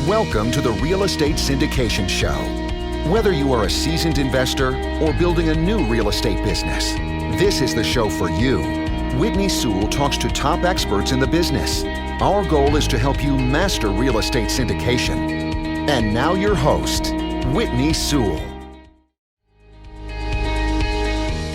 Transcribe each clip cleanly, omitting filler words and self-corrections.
Welcome to the Real Estate Syndication Show. Whether you are a seasoned investor or building a new real estate business, this is the show for you. Whitney Sewell talks to top experts in the business. Our goal is to help you master real estate syndication. And now your host, Whitney Sewell.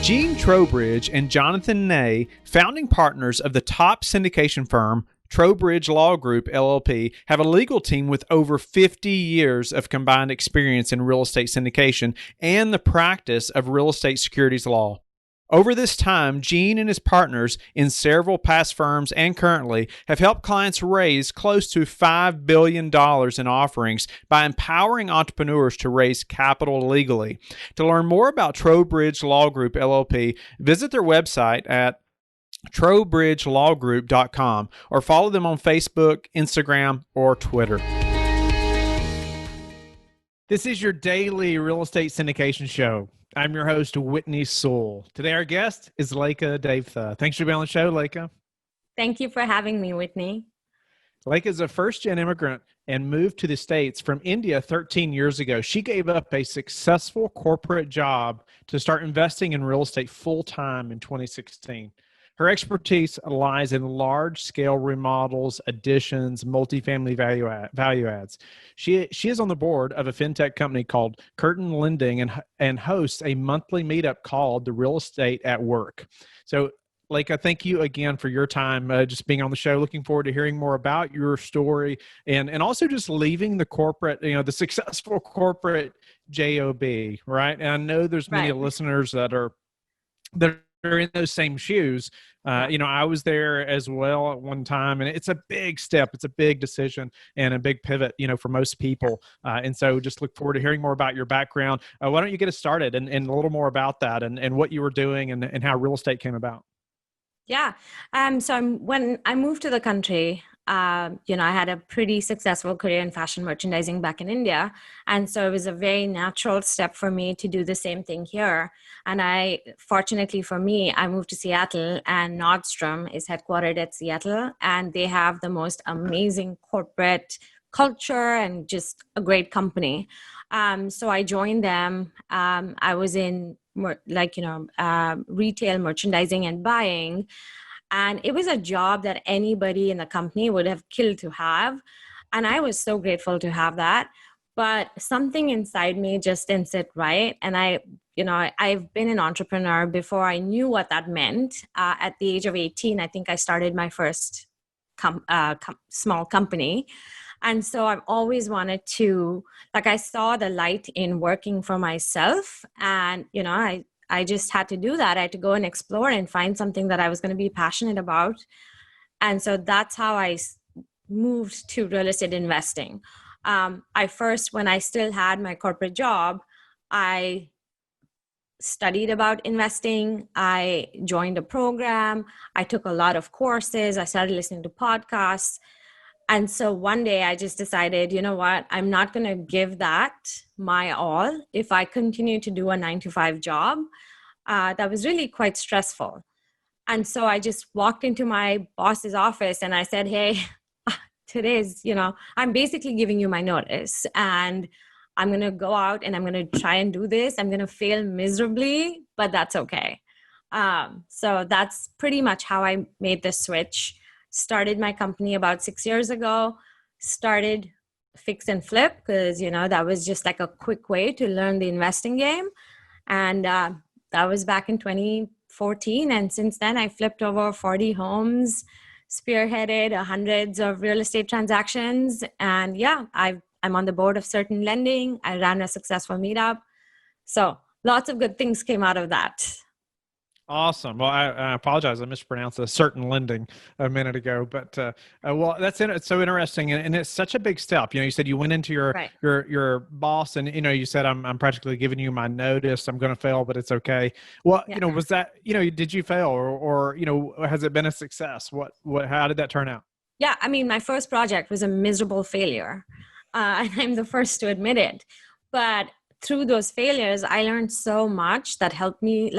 Gene Trowbridge and Jonathan Ney, founding partners of the top syndication firm, Trowbridge Law Group, LLP, have a legal team with over 50 years of combined experience in real estate syndication and the practice of real estate securities law. Over this time, Gene and his partners in several past firms and currently have helped clients raise close to $5 billion in offerings by empowering entrepreneurs to raise capital legally. To learn more about Trowbridge Law Group, LLP, visit their website at trowbridgelawgroup.com or follow them on Facebook, Instagram, or Twitter. This is your daily real estate syndication show. I'm your host, Whitney Sewell. Today, our guest is Leka Devatha. Thanks for being on the show, Leka. Thank you for having me, Whitney. Leka is a first-gen immigrant and moved to the States from India 13 years ago. She gave up a successful corporate job to start investing in real estate full-time in 2016. Her expertise lies in large-scale remodels, additions, multifamily value adds. She is on the board of a fintech company called Curtin Lending and hosts a monthly meetup called The Real Estate at Work. So, Leka, thank you again for your time just being on the show. Looking forward to hearing more about your story and also just leaving the corporate, the successful corporate job, right? And I know there's many listeners that are in those same shoes. I was there as well at one time, and it's a big step. It's a big decision and a big pivot, for most people. And so just look forward to hearing more about your background. Why don't you get us started and a little more about that and what you were doing and how real estate came about? Yeah. When I moved to the country, I had a pretty successful career in fashion merchandising back in India. And so it was a very natural step for me to do the same thing here. And fortunately for me, I moved to Seattle, and Nordstrom is headquartered at Seattle, and they have the most amazing corporate culture and just a great company. So I joined them. I was in retail merchandising and buying. And it was a job that anybody in the company would have killed to have. And I was so grateful to have that. But something inside me just didn't sit right. And I've been an entrepreneur before I knew what that meant. At the age of 18, I think I started my first small company. And so I've always wanted to, I saw the light in working for myself. And, I just had to do that. I had to go and explore and find something that I was going to be passionate about. And so that's how I moved to real estate investing. When I still had my corporate job, I studied about investing. I joined a program. I took a lot of courses. I started listening to podcasts. And so one day I just decided, you know what, I'm not going to give that my all if I continue to do a 9-to-5 job. That was really quite stressful. And so I just walked into my boss's office and I said, hey, today's, I'm basically giving you my notice, and I'm going to go out and I'm going to try and do this. I'm going to fail miserably, but that's okay. So that's pretty much how I made the switch. Started my company about 6 years ago, started fix and flip because, that was just like a quick way to learn the investing game. And that was back in 2014. And since then, I flipped over 40 homes, spearheaded hundreds of real estate transactions. And I'm on the board of Certain Lending. I ran a successful meetup. So lots of good things came out of that. Awesome. Well, I apologize. I mispronounced a Certain Lending a minute ago, but it's so interesting, and it's such a big step. You said you went into your boss, and you said I'm practically giving you my notice. I'm going to fail, but it's okay. Well, was that did you fail, or has it been a success? How did that turn out? Yeah, I mean, my first project was a miserable failure, and I'm the first to admit it. But through those failures, I learned so much that helped me,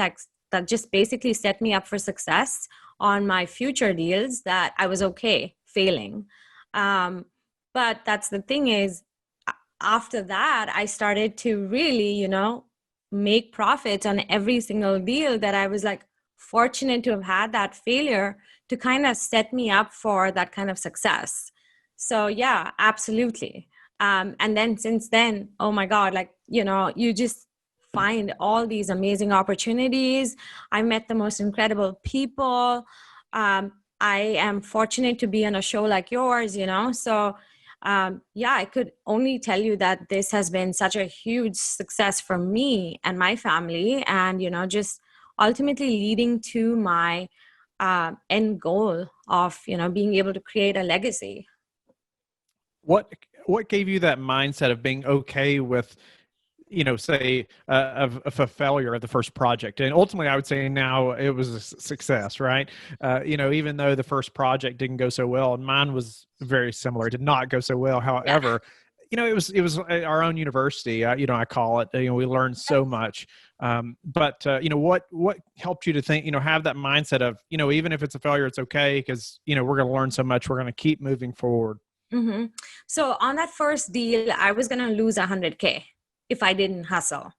that just basically set me up for success on my future deals, that I was okay failing. But that's the thing is, after that, I started to really, make profits on every single deal that I was like fortunate to have had that failure to kind of set me up for that kind of success. So yeah, absolutely. And then since then, oh my God, like, you just find all these amazing opportunities. I met the most incredible people. I am fortunate to be on a show like yours, so yeah, I could only tell you that this has been such a huge success for me and my family, and just ultimately leading to my end goal of being able to create a legacy. What gave you that mindset of being okay with, say, of a failure of the first project? And ultimately, I would say now it was a success, right? Even though the first project didn't go so well, and mine was very similar, it did not go so well. However, it was our own university. I call it. We learned so much. But what helped you to think? Have that mindset of even if it's a failure, it's okay because we're going to learn so much. We're going to keep moving forward. Mm-hmm. So on that first deal, I was going to lose 100K if I didn't hustle.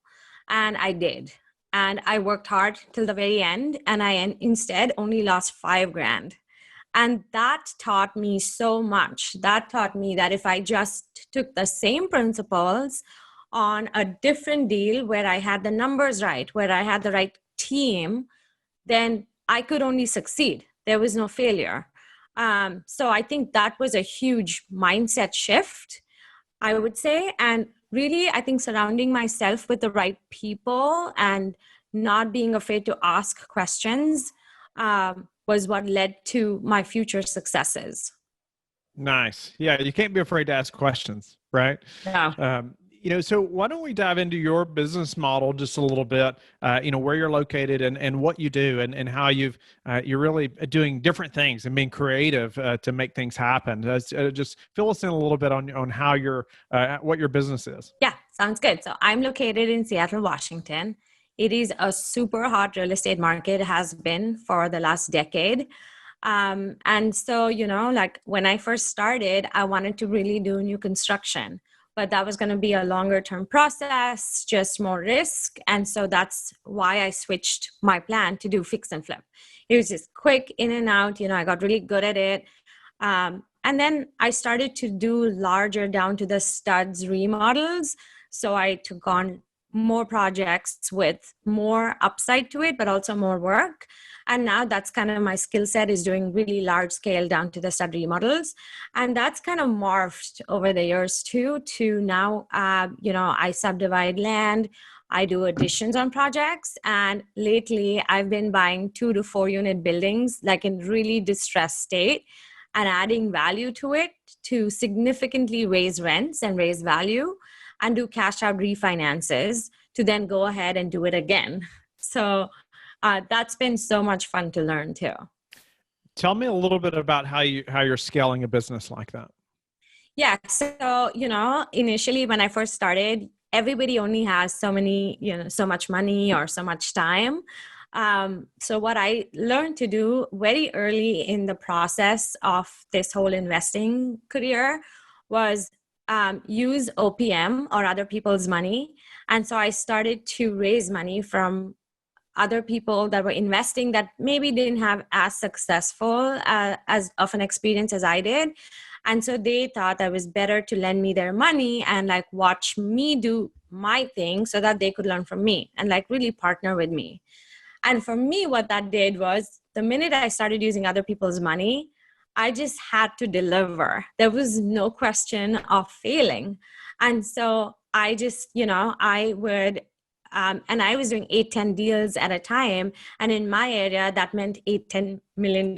And I did. And I worked hard till the very end. And I instead only lost 5 grand. And that taught me so much. That taught me that if I just took the same principles on a different deal where I had the numbers right, where I had the right team, then I could only succeed. There was no failure. So I think that was a huge mindset shift, I would say. And really, I think surrounding myself with the right people and not being afraid to ask questions was what led to my future successes. Nice. Yeah, you can't be afraid to ask questions, right? Yeah. So why don't we dive into your business model just a little bit, where you're located and what you do and how you're really doing different things and being creative to make things happen. Just fill us in a little bit on how what your business is. Yeah, sounds good. So I'm located in Seattle, Washington. It is a super hot real estate market, has been for the last decade. And so, like when I first started, I wanted to really do new construction, but that was going to be a longer term process, just more risk. And so that's why I switched my plan to do fix and flip. It was just quick in and out. I got really good at it. And then I started to do larger down to the studs remodels. So I took on more projects with more upside to it, but also more work. And now that's kind of my skill set, is doing really large scale down to the stud remodels. And that's kind of morphed over the years too, to now, I subdivide land, I do additions on projects. And lately I've been buying 2 to 4 unit buildings, like in really distressed state, and adding value to it to significantly raise rents and raise value, and do cash out refinances to then go ahead and do it again. So that's been so much fun to learn too. Tell me a little bit about how you're scaling a business like that. Yeah. So, initially when I first started, everybody only has so much money or so much time. So what I learned to do very early in the process of this whole investing career was use OPM, or other people's money. And so I started to raise money from other people that were investing that maybe didn't have as successful as of an experience as I did. And so they thought that it was better to lend me their money and like watch me do my thing so that they could learn from me and like really partner with me. And for me, what that did was, the minute I started using other people's money, I just had to deliver. There was no question of failing. And so I just, I would, and I was doing 8-10 deals at a time. And in my area, that meant $8-10 million,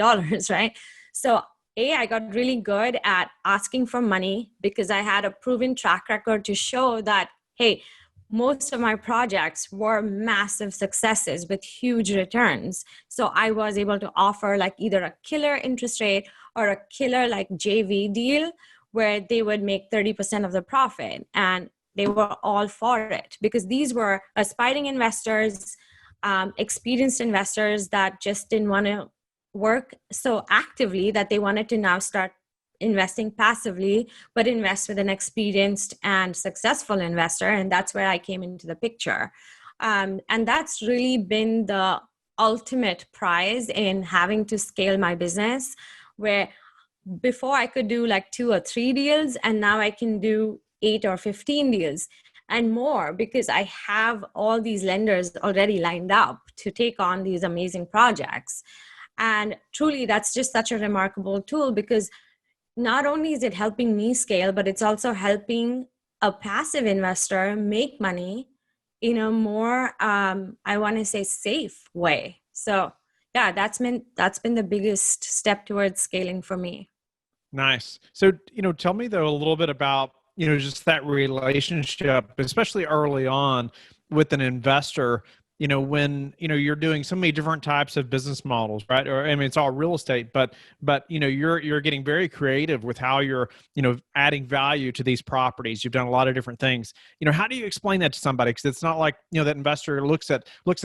right? So I got really good at asking for money because I had a proven track record to show that, hey, most of my projects were massive successes with huge returns. So I was able to offer like either a killer interest rate or a killer like JV deal where they would make 30% of the profit. And they were all for it because these were aspiring investors, experienced investors that just didn't want to work so actively, that they wanted to now start investing passively, but invest with an experienced and successful investor. And that's where I came into the picture. And that's really been the ultimate prize in having to scale my business, where before I could do like 2 or 3 deals, and now I can do 8 or 15 deals and more, because I have all these lenders already lined up to take on these amazing projects. And truly, that's just such a remarkable tool, because not only is it helping me scale, but it's also helping a passive investor make money in a more, I want to say, safe way. So yeah, that's been the biggest step towards scaling for me. Nice. So, tell me though a little bit about, just that relationship, especially early on with an investor, when, you're doing so many different types of business models, right? Or, I mean, it's all real estate, but, you're getting very creative with how you're, adding value to these properties. You've done a lot of different things. How do you explain that to somebody? Because it's not like, that investor looks at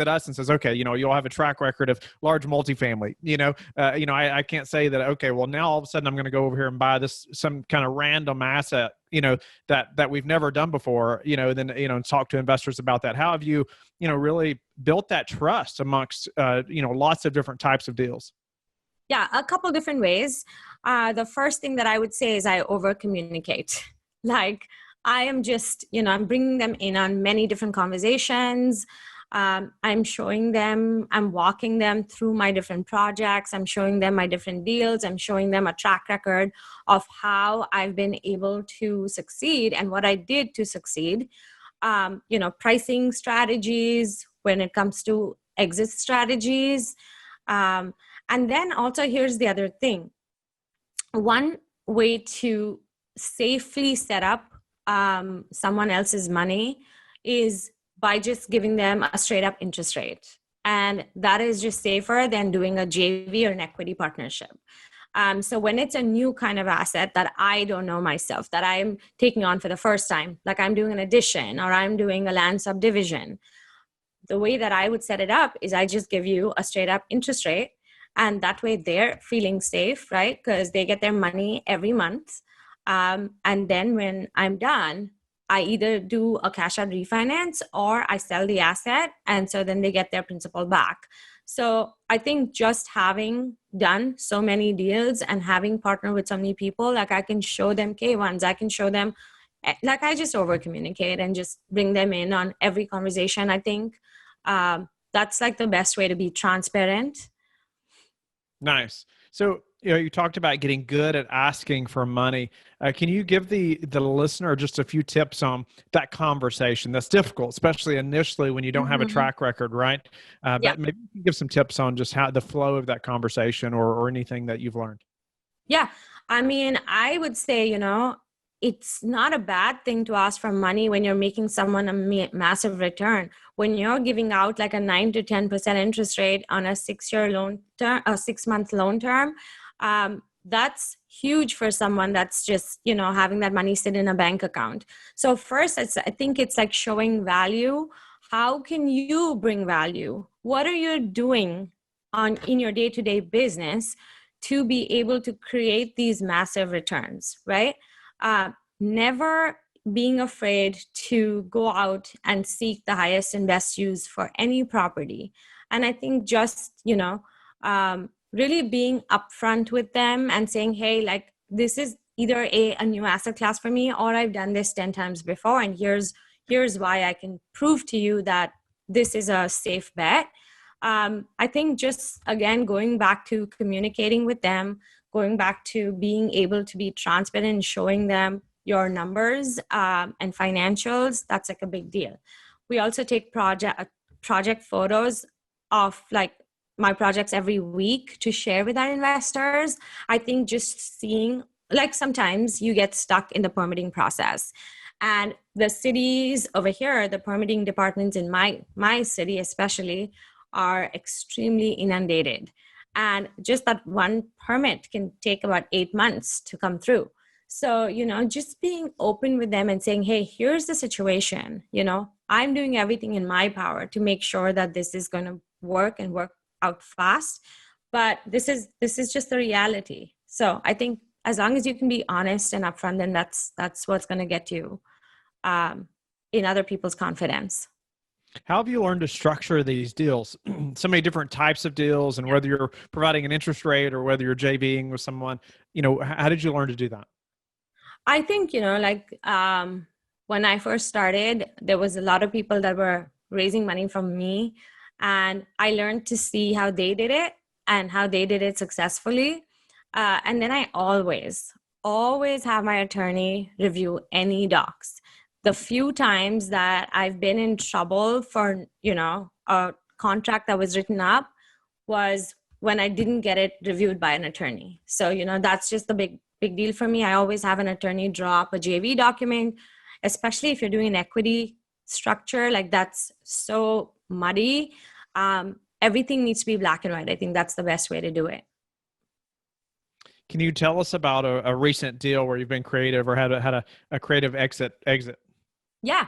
us and says, okay, you'll have a track record of large multifamily, I can't say that, okay, well now all of a sudden I'm going to go over here and buy some kind of random asset, that we've never done before, then, and talk to investors about that. How have you, really built that trust amongst, lots of different types of deals? Yeah, a couple different ways. The first thing that I would say is I over communicate. Like I am just, I'm bringing them in on many different conversations. I'm showing them, I'm walking them through my different projects. I'm showing them my different deals. I'm showing them a track record of how I've been able to succeed and what I did to succeed. Pricing strategies when it comes to exit strategies. And then also here's the other thing. One way to safely set up someone else's money is by just giving them a straight up interest rate. And that is just safer than doing a JV or an equity partnership. So when it's a new kind of asset that I don't know myself, that I'm taking on for the first time, like I'm doing an addition or I'm doing a land subdivision, the way that I would set it up is I just give you a straight up interest rate. And that way they're feeling safe, right? Because they get their money every month. And then when I'm done, I either do a cash out refinance or I sell the asset. And so then they get their principal back. So I think just having done so many deals and having partnered with so many people, like I can show them K1s, I can show them, like I just over communicate and just bring them in on every conversation. I think that's like the best way to be transparent. Nice. So, you talked about getting good at asking for money. Can you give the listener just a few tips on that conversation? That's difficult, especially initially when you don't have a track record, right? But maybe you can give some tips on just how the flow of that conversation or anything that you've learned. Yeah. I mean, I would say, it's not a bad thing to ask for money when you're making someone a massive return. When you're giving out like a 9 to 10% interest rate on a 6-year loan term, a 6-month loan term, that's huge for someone that's just, having that money sit in a bank account. So first, I think it's like showing value. How can you bring value? What are you doing in your day-to-day business to be able to create these massive returns, right? Never being afraid to go out and seek the highest and best use for any property. And I think just, really being upfront with them and saying, hey, like this is either a new asset class for me, or I've done this 10 times before. And here's why I can prove to you that this is a safe bet. I think just, again, going back to communicating with them, going back to being able to be transparent and showing them your numbers and financials, that's like a big deal. We also take project photos of like my projects every week to share with our investors. I think just seeing, like sometimes you get stuck in the permitting process. And the cities over here, the permitting departments in my city especially, are extremely inundated. And just that one permit can take about 8 months to come through. So, just being open with them and saying, hey, here's the situation. I'm doing everything in my power to make sure that this is going to work and work out fast. But this is just the reality. So I think as long as you can be honest and upfront, then that's what's going to get you in other people's confidence. How have you learned to structure these deals? So many different types of deals, and whether you're providing an interest rate or whether you're JVing with someone, how did you learn to do that? I think, when I first started, there was a lot of people that were raising money from me, and I learned to see how they did it and how they did it successfully. And then I always have my attorney review any docs. The few times that I've been in trouble for, a contract that was written up was when I didn't get it reviewed by an attorney. So, that's just the big deal for me. I always have an attorney draw up a JV document, especially if you're doing an equity structure, like that's so muddy. Everything needs to be black and white. I think that's the best way to do it. Can you tell us about a recent deal where you've been creative or had a creative exit? Yeah.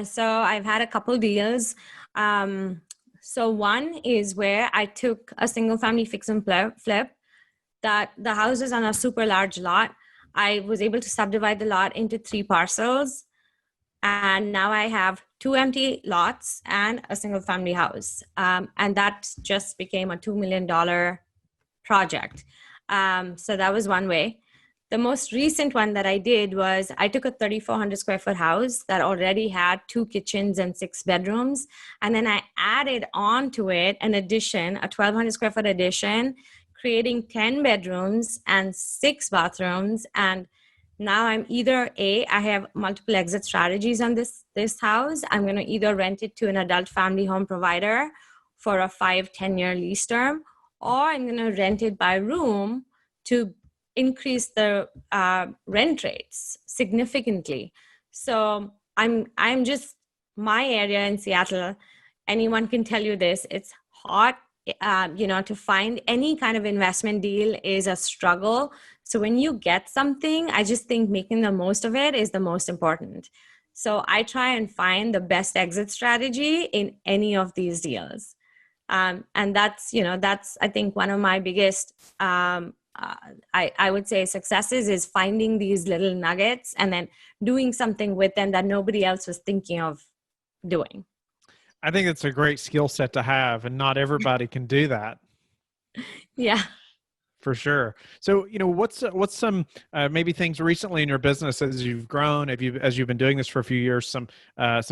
So I've had a couple deals. So one is where I took a single family fix and flip that the house is on a super large lot. I was able to subdivide the lot into 3 parcels. And now I have 2 empty lots and a single family house. And that just became a $2 million project. So that was one way. The most recent one that I did was I took a 3,400 square foot house that already had 2 kitchens and 6 bedrooms. And then I added on to it an addition, a 1,200 square foot addition, creating 10 bedrooms and 6 bathrooms. And now I'm I have multiple exit strategies on this house. I'm going to either rent it to an adult family home provider for a 5-10 year lease term, or I'm going to rent it by room to increase the rent rates significantly. So I'm just, my area in Seattle, anyone can tell you this, it's hot. To find any kind of investment deal is a struggle. So when you get something, I just think making the most of it is the most important. So I try and find the best exit strategy in any of these deals. And that's I think one of my biggest, I would say successes is finding these little nuggets and then doing something with them that nobody else was thinking of doing. I think it's a great skill set to have, and not everybody can do that. Yeah. For sure. So, what's some maybe things recently in your business as you've grown, as you've been doing this for a few years, some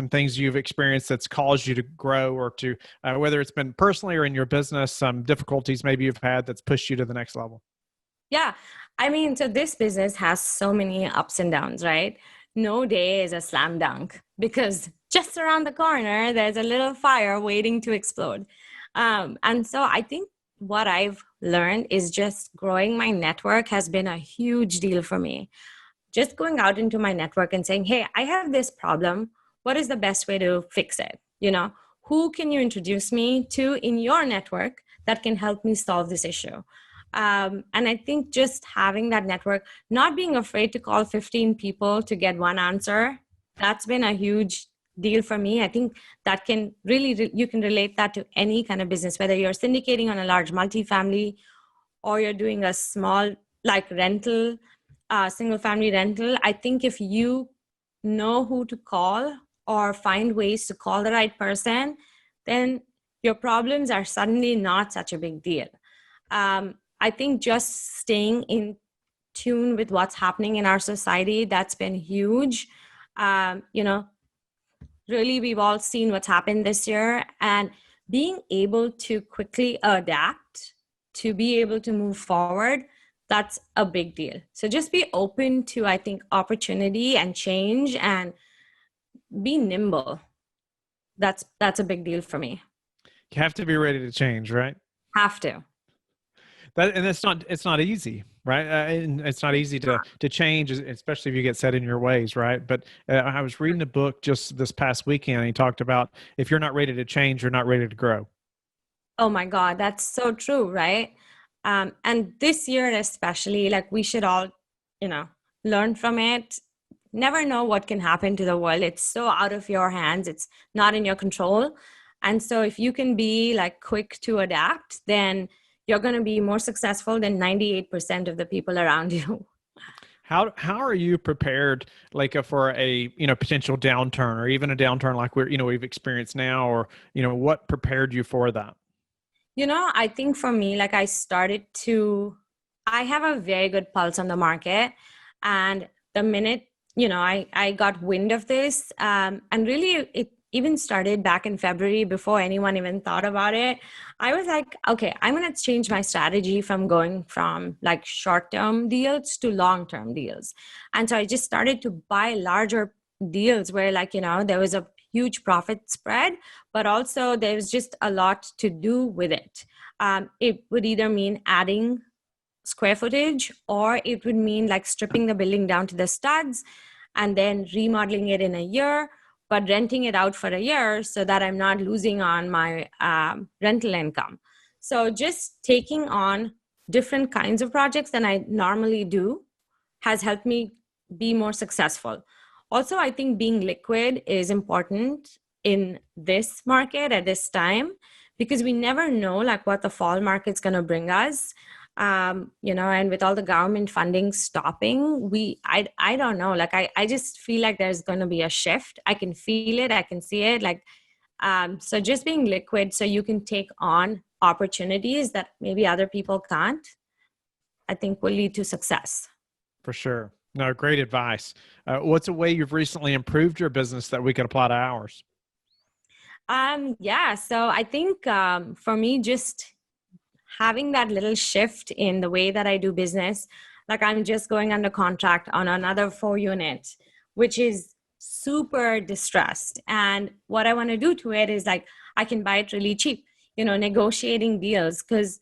things you've experienced that's caused you to grow, or to whether it's been personally or in your business, some difficulties maybe you've had that's pushed you to the next level? Yeah. I mean, so this business has so many ups and downs, right? No day is a slam dunk because just around the corner, there's a little fire waiting to explode. And so I think what I've learned is just growing my network has been a huge deal for me. Just going out into my network and saying, hey, I have this problem. What is the best way to fix it? Who can you introduce me to in your network that can help me solve this issue? And I think just having that network, not being afraid to call 15 people to get one answer, that's been a huge deal for me. I think that can really, you can relate that to any kind of business, whether you're syndicating on a large multifamily or you're doing a small like rental, single family rental. I think if you know who to call or find ways to call the right person, then your problems are suddenly not such a big deal. I think just staying in tune with what's happening in our society, that's been huge. Really, we've all seen what's happened this year, and being able to quickly adapt to be able to move forward, that's a big deal. So just be open to, I think, opportunity and change and be nimble. That's a big deal for me. You have to be ready to change, right? Have to. And it's not easy, right? And it's not easy to change, especially if you get set in your ways, right? But I was reading a book just this past weekend, and he talked about if you're not ready to change, you're not ready to grow. Oh my God, that's so true, right? And this year especially, like we should all, learn from it. Never know what can happen to the world. It's so out of your hands. It's not in your control. And so if you can be like quick to adapt, then you're going to be more successful than 98% of the people around you. How are you prepared, like for a potential downturn, or even a downturn like we've experienced now, or what prepared you for that? I think for me, like I have a very good pulse on the market, and the minute I got wind of this, and really it even started back in February before anyone even thought about it. I was like, okay, I'm going to change my strategy from going from like short-term deals to long-term deals. And so I just started to buy larger deals where there was a huge profit spread, but also there was just a lot to do with it. It would either mean adding square footage, or it would mean like stripping the building down to the studs and then remodeling it in a year, but renting it out for a year so that I'm not losing on my rental income. So just taking on different kinds of projects than I normally do has helped me be more successful. Also, I think being liquid is important in this market at this time, because we never know like what the fall market's going to bring us. And with all the government funding stopping, I don't know, like I just feel like there's going to be a shift. I can feel it. I can see it. So just being liquid so you can take on opportunities that maybe other people can't, I think will lead to success. For sure. No, great advice. What's a way you've recently improved your business that we could apply to ours? So I think for me, just having that little shift in the way that I do business, like I'm just going under contract on another 4 unit, which is super distressed. And what I want to do to it is like, I can buy it really cheap, negotiating deals, because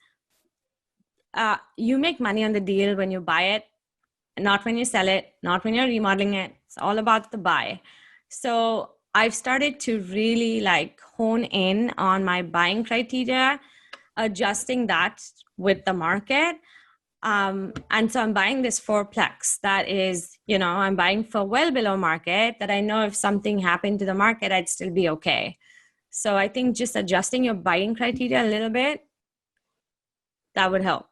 you make money on the deal when you buy it, not when you sell it, not when you're remodeling it. It's all about the buy. So I've started to really like hone in on my buying criteria, adjusting that with the market. And so I'm buying this fourplex that is, I'm buying for well below market, that I know if something happened to the market, I'd still be okay. So I think just adjusting your buying criteria a little bit, that would help.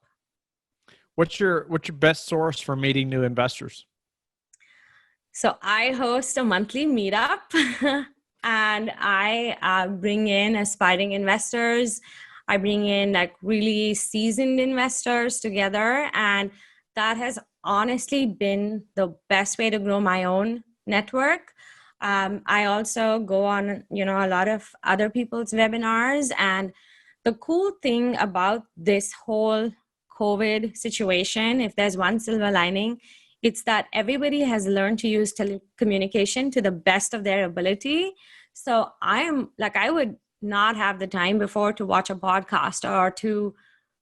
What's your best source for meeting new investors? So I host a monthly meetup and I bring in aspiring investors. I bring in like really seasoned investors together. And that has honestly been the best way to grow my own network. I also go on, a lot of other people's webinars. And the cool thing about this whole COVID situation, if there's one silver lining, it's that everybody has learned to use telecommunication to the best of their ability. So I would not have the time before to watch a podcast or to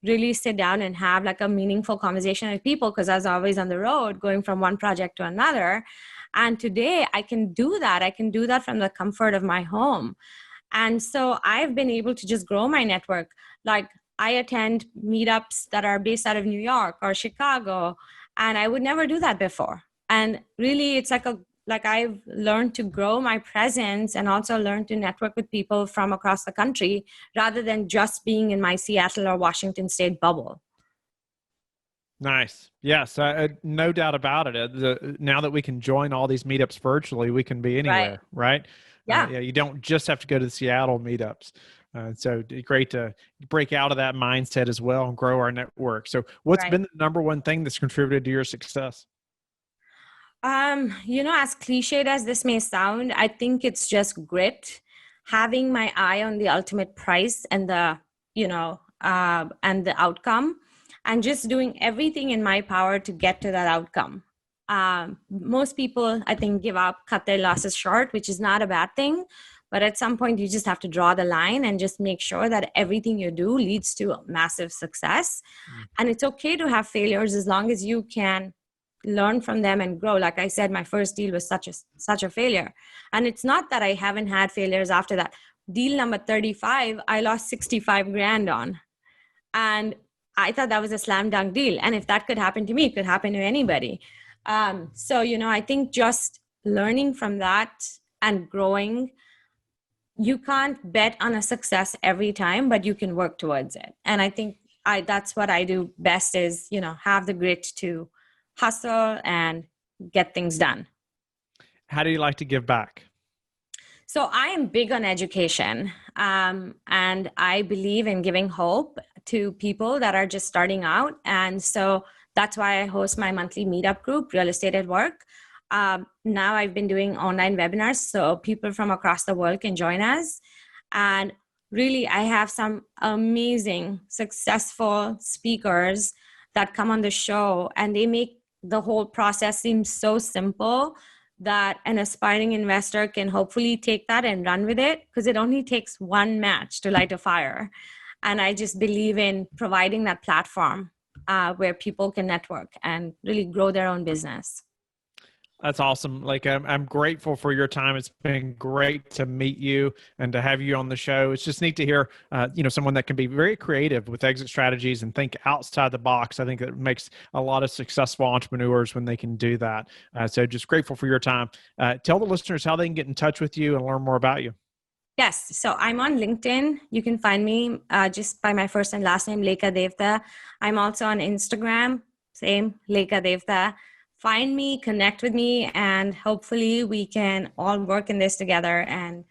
really sit down and have like a meaningful conversation with people, because I was always on the road going from one project to another. And today I can do that. I can do that from the comfort of my home. And so I've been able to just grow my network. Like I attend meetups that are based out of New York or Chicago, and I would never do that before. And really it's like I've learned to grow my presence and also learn to network with people from across the country rather than just being in my Seattle or Washington State bubble. Nice. Yes, no doubt about it. Now that we can join all these meetups virtually, we can be anywhere, right? Yeah. You don't just have to go to the Seattle meetups. So great to break out of that mindset as well and grow our network. So what's been the number one thing that's contributed to your success? As cliched as this may sound, I think it's just grit, having my eye on the ultimate price and the outcome, and just doing everything in my power to get to that outcome. Most people, I think, give up, cut their losses short, which is not a bad thing. But at some point, you just have to draw the line and just make sure that everything you do leads to massive success. And it's okay to have failures as long as you can learn from them and grow. Like I said, my first deal was such a failure. And it's not that I haven't had failures after that. Deal number 35, I lost 65 grand on. And I thought that was a slam dunk deal. And if that could happen to me, it could happen to anybody. So I think just learning from that and growing, you can't bet on a success every time, but you can work towards it. And I think that's what I do best is, have the grit to hustle and get things done. How do you like to give back? So I am big on education, and I believe in giving hope to people that are just starting out. And so that's why I host my monthly meetup group, Real Estate at Work. Now I've been doing online webinars, so people from across the world can join us. And really, I have some amazing, successful speakers that come on the show, and they make the whole process seem so simple that an aspiring investor can hopefully take that and run with it, because it only takes one match to light a fire. And I just believe in providing that platform where people can network and really grow their own business. That's awesome. Like, I'm grateful for your time. It's been great to meet you and to have you on the show. It's just neat to hear, someone that can be very creative with exit strategies and think outside the box. I think that makes a lot of successful entrepreneurs when they can do that. So just grateful for your time. Tell the listeners how they can get in touch with you and learn more about you. Yes. So I'm on LinkedIn. You can find me just by my first and last name, Leka Devatha. I'm also on Instagram, same, Leka Devatha. Find me, connect with me, and hopefully we can all work in this together and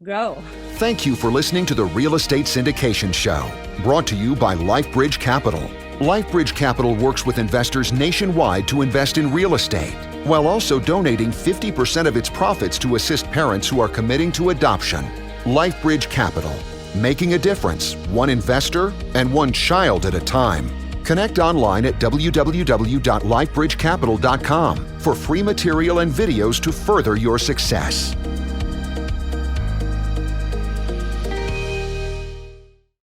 grow. Thank you for listening to the Real Estate Syndication Show, brought to you by LifeBridge Capital. LifeBridge Capital works with investors nationwide to invest in real estate, while also donating 50% of its profits to assist parents who are committing to adoption. LifeBridge Capital, making a difference, one investor and one child at a time. Connect online at www.lifebridgecapital.com for free material and videos to further your success.